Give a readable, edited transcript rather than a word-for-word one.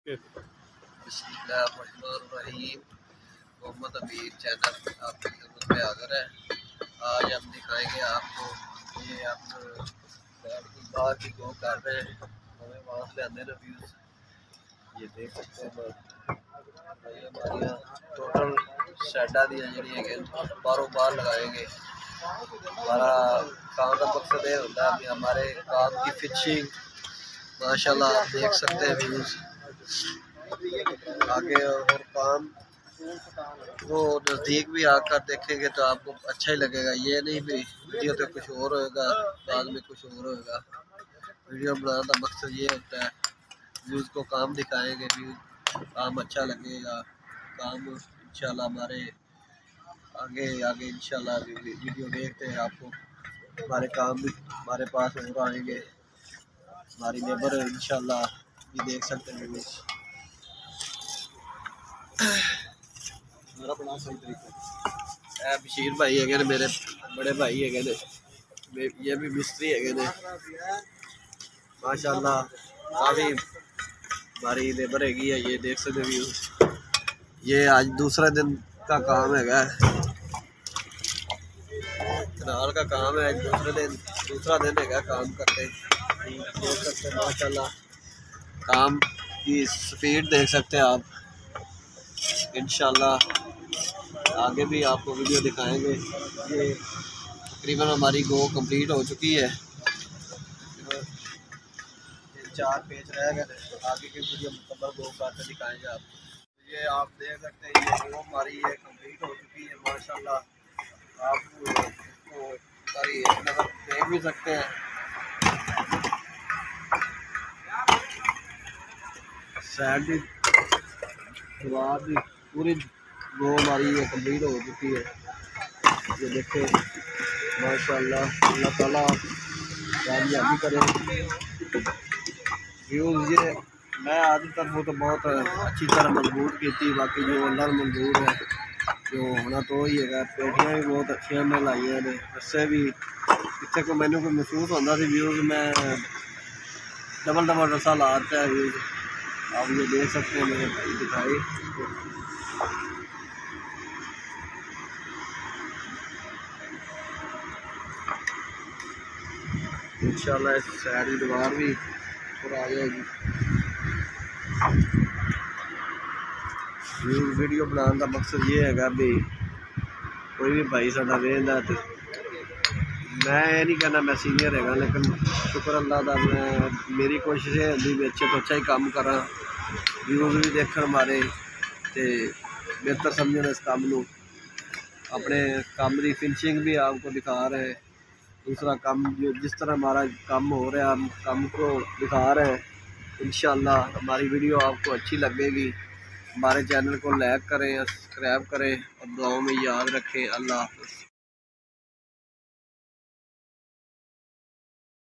बिस्मिल्लाहिर्रहमानिर्रहीम। मोहम्मद अमीर चैनल आपकी खिदमत में हाज़िर है। आज हम दिखाएंगे आपको, ये आप बाहर की गो कर रहे हैं, हमें वहाँ से आने रिव्यूज़ ये देख सकते हैं। ये हमारे यहाँ टोटल शेडा दिया जी बारों बार लगाएंगे। हमारा काम का मकसद ये होता है कि हमारे काम की फिशिंग माशाल्लाह आप देख सकते हैं व्यूज़ आगे, और काम वो नज़दीक भी आकर देखेंगे तो आपको अच्छा ही लगेगा। ये नहीं भी वीडियो तो कुछ और होगा, बाद में कुछ और होगा। वीडियो बनाने का मकसद ये होता है व्यूज़ को काम दिखाएंगे, व्यूज़ काम अच्छा लगेगा। काम इंशाल्लाह हमारे आगे आगे इंशाल्लाह वीडियो देखते हैं आपको हमारे काम भी हमारे पास और आएंगे। हमारी लेबर इंशाल्लाह ये देख सकते हैं व्यूज़। बशीर भाई है मेरे बड़े भाई है, ये भी मिस्त्री है माशाल्लाह। काफ़ी हमारी लेबर है, ये देख सकते व्यू। ये आज दूसरा दिन का काम है, कनाल का काम है। दूसरा दिन है काम करते, देख सकते हैं माशाल्लाह। काम की स्पीड देख सकते हैं आप। इंशाल्लाह आगे भी आपको वीडियो दिखाएंगे। ये तकरीबन हमारी गो कंप्लीट हो चुकी है, 4 पेज रह गए, आगे की वीडियो मुकम्मल गो करके दिखाएंगे आपको। ये आप देख सकते हैं, ये गो हमारी ये कंप्लीट हो चुकी है माशाल्लाह। आप इसको सारी एक नज़र देख भी सकते हैं। साइड भी दीवार भी पूरी गो हमारी ये कंप्लीट हो चुकी है। ये देखें माशाल्लाह, अल्लाह ताला कामयाबी करे। व्यूज़ ये मैं आज तक वो तो बहुत अच्छी तरह मजबूत की थी, बाकी जो अंदर मजबूत है जो होना तो ही है। पेटियाँ भी बहुत अच्छी मैं लाई ने, उससे भी इतने को मैंने को महसूस होता थी व्यूज़ में डबल रसा लाता है व्यूज़। आप ये देख सकते हैं मेरे भाई दिखाई। इंशाल्लाह इस साइड की दीवार भी और आ जाएगी। वीडियो बनाने का मकसद ये है भी कोई भी भाई साडा वेंदा तो मैं ये नहीं कहना मैं सीनियर है, लेकिन शुक्र अल्लाह का मैं मेरी कोशिश है होती भी अच्छे तो अच्छा ही काम करा, व्यूज़ भी देख हमारे तो बेहतर समझना इस काम को। अपने काम की फिनिशिंग भी आपको दिखा रहे हैं। दूसरा काम जो जिस तरह हमारा काम हो रहा है हम काम को दिखा रहे हैं। इंशाल्लाह हमारी वीडियो आपको अच्छी लगेगी। हमारे चैनल को लाइक करें, सब्सक्राइब करें और दुआओं में याद रखें। अल्लाह हाफ़िज़।